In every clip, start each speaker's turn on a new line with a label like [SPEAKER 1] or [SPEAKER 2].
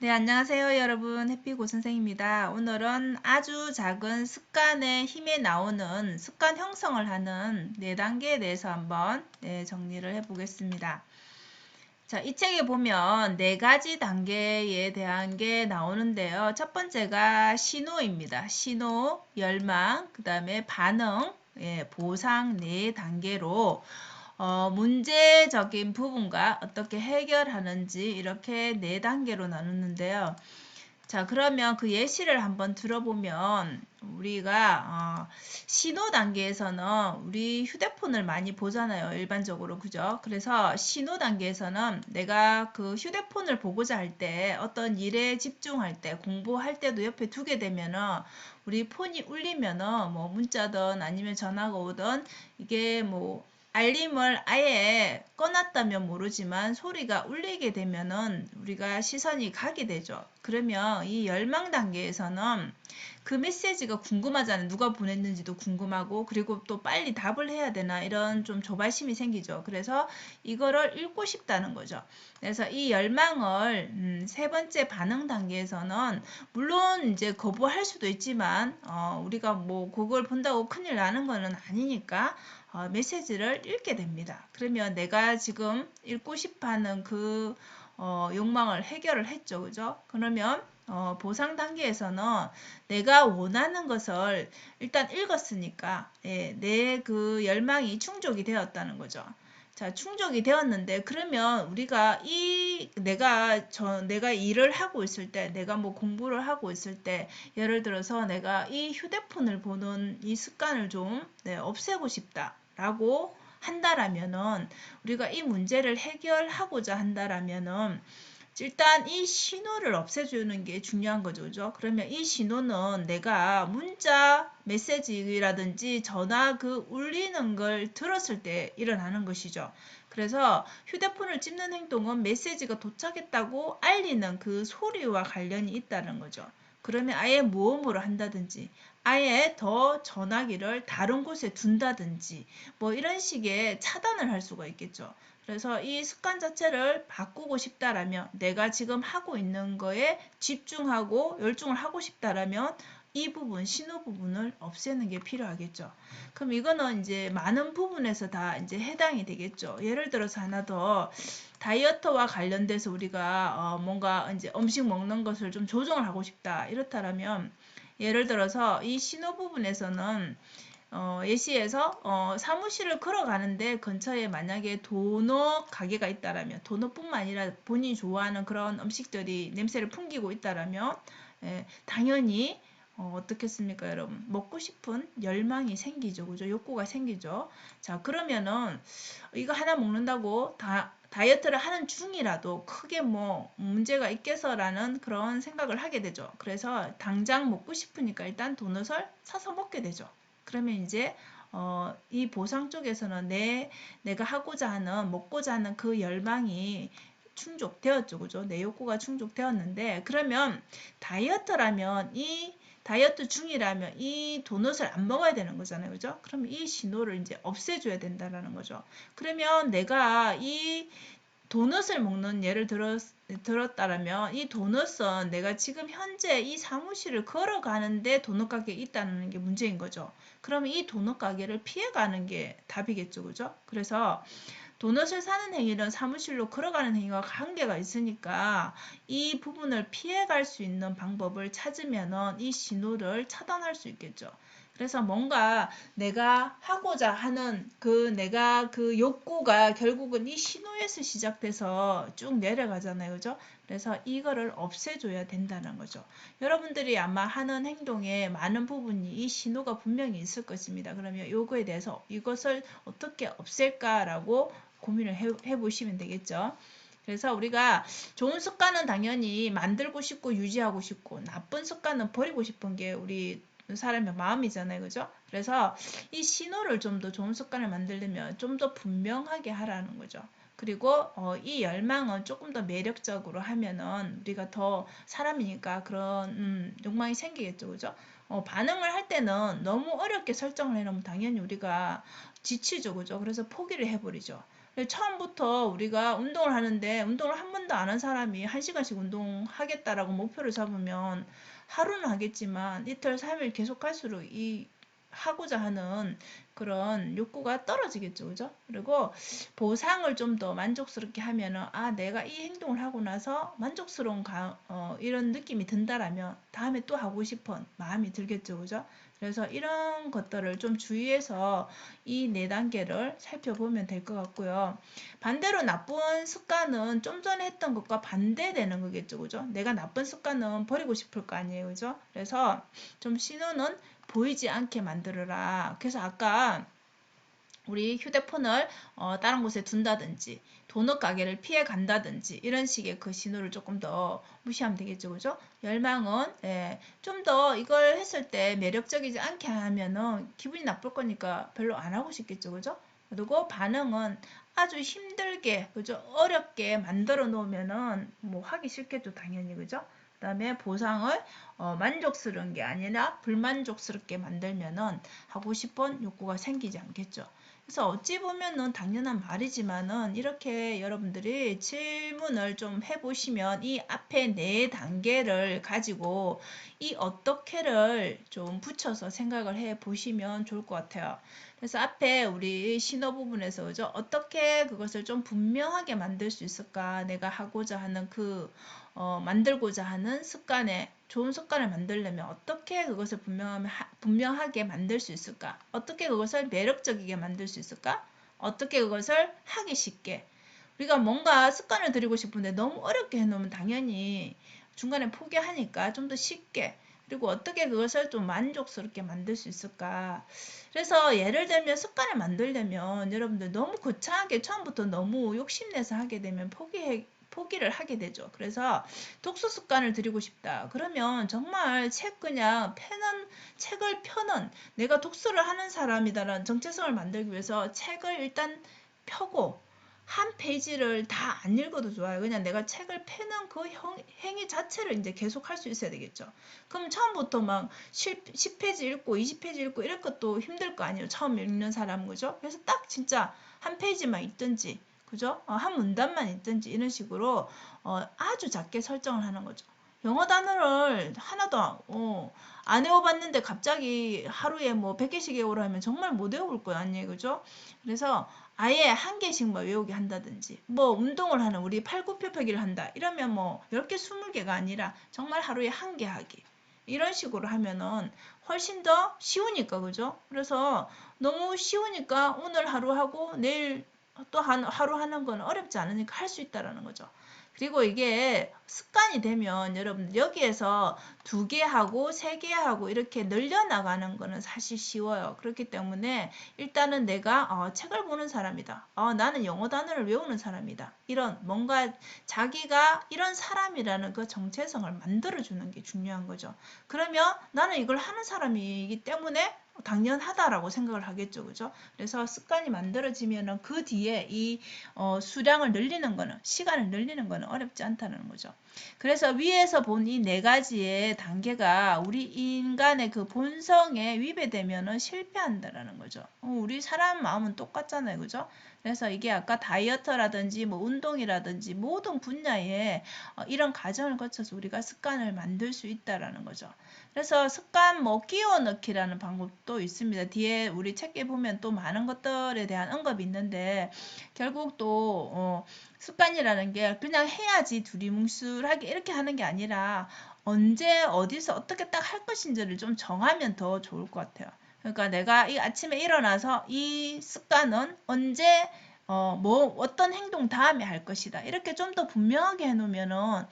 [SPEAKER 1] 네, 안녕하세요, 여러분. 해피고 선생입니다. 오늘은 아주 작은 습관의 힘에 나오는 습관 형성을 하는 4단계에 대해서 한번 정리를 해보겠습니다. 자, 이 책에 보면 4가지 단계에 대한 게 나오는데요. 첫 번째가 신호입니다. 신호, 열망, 그 다음에 반응, 보상 4단계로 문제적인 부분과 어떻게 해결하는지 이렇게 4단계로 나누는데요. 자, 그러면 그 예시를 한번 들어보면 우리가 신호 단계에서는 우리 휴대폰을 많이 보잖아요. 일반적으로. 그죠? 그래서 신호 단계에서는 내가 그 휴대폰을 보고자 할 때 어떤 일에 집중할 때 공부할 때도 옆에 두게 되면은 우리 폰이 울리면은 뭐 문자든 아니면 전화가 오든 이게 뭐 알림을 아예 꺼놨다면 모르지만 소리가 울리게 되면은 우리가 시선이 가게 되죠. 그러면 이 열망 단계에서는 그 메시지가 궁금하잖아요. 누가 보냈는지도 궁금하고 그리고 또 빨리 답을 해야 되나 이런 좀 조바심이 생기죠. 그래서 이거를 읽고 싶다는 거죠. 그래서 이 열망을 세 번째 반응 단계에서는 물론 이제 거부할 수도 있지만 우리가 뭐 그걸 본다고 큰일 나는 거는 아니니까 메시지를 읽게 됩니다. 그러면 내가 지금 읽고 싶어하는 그 욕망을 해결을 했죠. 그죠? 그러면 보상 단계에서는 내가 원하는 것을 일단 읽었으니까 내 그 열망이 충족이 되었다는 거죠. 자, 충족이 되었는데 그러면 우리가 내가 일을 하고 있을 때, 내가 뭐 공부를 하고 있을 때, 예를 들어서 내가 이 휴대폰을 보는 이 습관을 좀 없애고 싶다라고 한다라면은 우리가 이 문제를 해결하고자 한다라면은 일단 이 신호를 없애주는 게 중요한 거죠. 그죠? 그러면 이 신호는 내가 문자, 메시지라든지 전화 그 울리는 걸 들었을 때 일어나는 것이죠. 그래서 휴대폰을 찝는 행동은 메시지가 도착했다고 알리는 그 소리와 관련이 있다는 거죠. 그러면 아예 모음으로 한다든지 아예 더 전화기를 다른 곳에 둔다든지 뭐 이런 식의 차단을 할 수가 있겠죠. 그래서 이 습관 자체를 바꾸고 싶다라면 내가 지금 하고 있는 거에 집중하고 열중을 하고 싶다라면 이 부분, 신호 부분을 없애는 게 필요하겠죠. 그럼 이거는 이제 많은 부분에서 다 이제 해당이 되겠죠. 예를 들어서 하나 더 다이어트와 관련돼서 우리가 뭔가 이제 음식 먹는 것을 좀 조정을 하고 싶다. 이렇다라면 예를 들어서 이 신호 부분에서는 예시에서 사무실을 걸어가는데 근처에 만약에 도넛 가게가 있다라면 도넛뿐만 아니라 본인이 좋아하는 그런 음식들이 냄새를 풍기고 있다라면 당연히 어떻겠습니까, 여러분? 먹고 싶은 열망이 생기죠. 그죠? 욕구가 생기죠. 자, 그러면은 이거 하나 먹는다고 다이어트를 하는 중이라도 크게 뭐 문제가 있겠어라는 그런 생각을 하게 되죠. 그래서 당장 먹고 싶으니까 일단 도넛을 사서 먹게 되죠. 그러면 이제 이 보상 쪽에서는 내가 하고자 하는 먹고자 하는 그 열망이 충족되었죠. 그죠? 내 욕구가 충족되었는데 그러면 다이어트라면 이 다이어트 중이라면 이 도넛을 안 먹어야 되는 거잖아요. 그죠? 그럼 이 신호를 이제 없애줘야 된다는 거죠. 그러면 내가 이 도넛을 먹는 예를 들었다라면 이 도넛은 내가 지금 현재 이 사무실을 걸어가는데 도넛 가게에 있다는 게 문제인 거죠. 그러면 이 도넛 가게를 피해가는 게 답이겠죠. 그죠? 그래서 도넛을 사는 행위는 사무실로 걸어가는 행위와 관계가 있으니까 이 부분을 피해갈 수 있는 방법을 찾으면 이 신호를 차단할 수 있겠죠. 그래서 뭔가 내가 하고자 하는 내가 그 욕구가 결국은 이 신호에서 시작돼서 쭉 내려가잖아요. 그죠? 그래서 이거를 없애줘야 된다는 거죠. 여러분들이 아마 하는 행동에 많은 부분이 이 신호가 분명히 있을 것입니다. 그러면 요거에 대해서 이것을 어떻게 없앨까라고 고민을 해보시면 되겠죠. 그래서 우리가 좋은 습관은 당연히 만들고 싶고 유지하고 싶고 나쁜 습관은 버리고 싶은 게 우리 사람의 마음이잖아요. 그죠? 그래서 이 신호를 좀 더 좋은 습관을 만들려면 좀 더 분명하게 하라는 거죠. 그리고 이 열망은 조금 더 매력적으로 하면은 우리가 더 사람이니까 그런 욕망이 생기겠죠. 그죠? 반응을 할 때는 너무 어렵게 설정을 해놓으면 당연히 우리가 지치죠. 그죠? 그래서 포기를 해버리죠. 처음부터 우리가 운동을 하는데 운동을 한 번도 안 한 사람이 1시간씩 운동하겠다라고 목표를 잡으면 하루는 하겠지만 이틀, 3일 계속 할수록 이 하고자 하는 그런 욕구가 떨어지겠죠. 그죠? 그리고 보상을 좀 더 만족스럽게 하면은 내가 이 행동을 하고 나서 만족스러운 이런 느낌이 든다라면 다음에 또 하고 싶은 마음이 들겠죠. 그죠? 그래서 이런 것들을 좀 주의해서 이 4단계를 살펴보면 될 것 같고요. 반대로 나쁜 습관은 좀 전에 했던 것과 반대되는 거겠죠. 그죠? 내가 나쁜 습관은 버리고 싶을 거 아니에요. 그죠? 그래서 좀 신호는 보이지 않게 만들어라. 그래서 아까 우리 휴대폰을 다른 곳에 둔다든지 도넛 가게를 피해 간다든지 이런 식의 그 신호를 조금 더 무시하면 되겠죠. 그죠? 열망은 좀 더 이걸 했을 때 매력적이지 않게 하면은 기분이 나쁠 거니까 별로 안 하고 싶겠죠. 그죠? 그리고 반응은 아주 힘들게 그죠? 어렵게 만들어 놓으면은 뭐 하기 싫겠죠. 당연히. 그죠? 그다음에 보상을 만족스러운 게 아니라 불만족스럽게 만들면은 하고 싶은 욕구가 생기지 않겠죠. 그래서 어찌 보면은 당연한 말이지만은 이렇게 여러분들이 질문을 좀 해보시면 이 앞에 4단계를 가지고 이 어떻게를 좀 붙여서 생각을 해보시면 좋을 것 같아요. 그래서 앞에 우리 신호 부분에서 그죠? 어떻게 그것을 좀 분명하게 만들 수 있을까? 내가 하고자 하는 만들고자 하는 좋은 습관을 만들려면 어떻게 그것을 분명하게 만들 수 있을까? 어떻게 그것을 매력적이게 만들 수 있을까? 어떻게 그것을 하기 쉽게. 우리가 뭔가 습관을 들이고 싶은데 너무 어렵게 해놓으면 당연히 중간에 포기하니까 좀 더 쉽게. 그리고 어떻게 그것을 좀 만족스럽게 만들 수 있을까? 그래서 예를 들면 습관을 만들려면 여러분들 너무 거창하게 처음부터 너무 욕심내서 하게 되면 포기를 하게 되죠. 그래서 독서 습관을 들이고 싶다. 그러면 정말 책을 펴는 내가 독서를 하는 사람이다라는 정체성을 만들기 위해서 책을 일단 펴고 한 페이지를 다 안 읽어도 좋아요. 그냥 내가 책을 펴는 그 행위 자체를 이제 계속 할 수 있어야 되겠죠. 그럼 처음부터 막 10페이지 읽고 20페이지 읽고 이럴 것도 힘들 거 아니에요. 처음 읽는 사람은. 그죠? 그래서 딱 진짜 한 페이지만 읽든지 그죠? 한 문단만 읽든지 이런 식으로 아주 작게 설정을 하는 거죠. 영어 단어를 하나도 안 외워봤는데 갑자기 하루에 뭐 100개씩 외우라 하면 정말 못 외울 거 아니에요. 그죠? 그래서 아예 한 개씩 뭐 외우게 한다든지 뭐 운동을 하는 우리 팔굽혀펴기를 한다 이러면 뭐 10개 20개가 아니라 정말 하루에 한 개 하기 이런 식으로 하면은 훨씬 더 쉬우니까 그죠? 그래서 너무 쉬우니까 오늘 하루 하고 내일 또 하루 하는 건 어렵지 않으니까 할 수 있다라는 거죠. 그리고 이게 습관이 되면 여러분들 여기에서 2개 하고 3개 하고 이렇게 늘려나가는 거는 사실 쉬워요. 그렇기 때문에 일단은 내가 책을 보는 사람이다. 나는 영어 단어를 외우는 사람이다. 이런 뭔가 자기가 이런 사람이라는 그 정체성을 만들어주는 게 중요한 거죠. 그러면 나는 이걸 하는 사람이기 때문에 당연하다라고 생각을 하겠죠. 그죠? 그래서 습관이 만들어지면은 그 뒤에 이 수량을 늘리는 거는 시간을 늘리는 거는 어렵지 않다는 거죠. 그래서 위에서 본 이 4가지의 단계가 우리 인간의 그 본성에 위배되면은 실패한다라는 거죠. 우리 사람 마음은 똑같잖아요. 그죠? 그래서 이게 아까 다이어트라든지 뭐 운동이라든지 모든 분야에 이런 과정을 거쳐서 우리가 습관을 만들 수 있다라는 거죠. 그래서 습관 뭐 끼워 넣기라는 방법도 있습니다. 뒤에 우리 책에 보면 또 많은 것들에 대한 언급이 있는데 결국 또 습관이라는 게 그냥 해야지 두리뭉술하게 이렇게 하는 게 아니라 언제 어디서 어떻게 딱 할 것인지를 좀 정하면 더 좋을 것 같아요. 그러니까 내가 이 아침에 일어나서 이 습관은 언제 어떤 행동 다음에 할 것이다. 이렇게 좀 더 분명하게 해놓으면은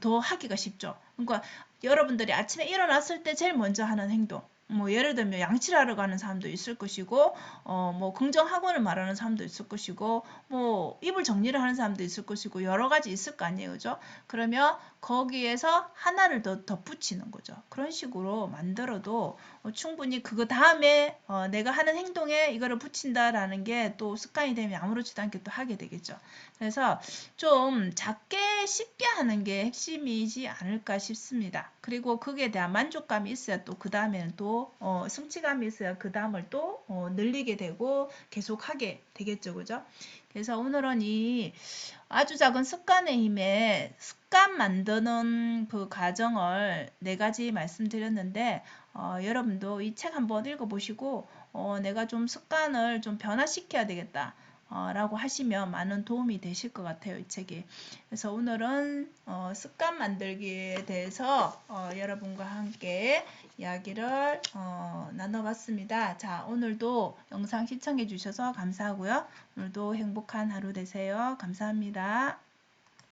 [SPEAKER 1] 더 하기가 쉽죠. 그러니까 여러분들이 아침에 일어났을 때 제일 먼저 하는 행동. 뭐 예를 들면 양치를 하러 가는 사람도 있을 것이고 뭐 긍정학원을 말하는 사람도 있을 것이고 뭐 이불 정리를 하는 사람도 있을 것이고 여러 가지 있을 거 아니에요. 그죠? 그러면 거기에서 하나를 더 덧붙이는 거죠. 그런 식으로 만들어도 충분히 그거 다음에 내가 하는 행동에 이거를 붙인다라는 게 또 습관이 되면 아무렇지도 않게 또 하게 되겠죠. 그래서 좀 작게 쉽게 하는 게 핵심이지 않을까 싶습니다. 그리고 그에 대한 만족감이 있어야 또 그 다음에는 또 또 성취감이 있어야 그 다음을 또 늘리게 되고 계속하게 되겠죠. 그죠? 그래서 오늘은 이 아주 작은 습관의 힘에 습관 만드는 그 과정을 4가지 말씀드렸는데 여러분도 이 책 한번 읽어보시고 내가 좀 습관을 좀 변화시켜야 되겠다 라고 하시면 많은 도움이 되실 것 같아요. 이 책이. 그래서 오늘은 습관 만들기에 대해서 여러분과 함께 이야기를 나눠봤습니다. 자, 오늘도 영상 시청해 주셔서 감사하고요. 오늘도 행복한 하루 되세요. 감사합니다.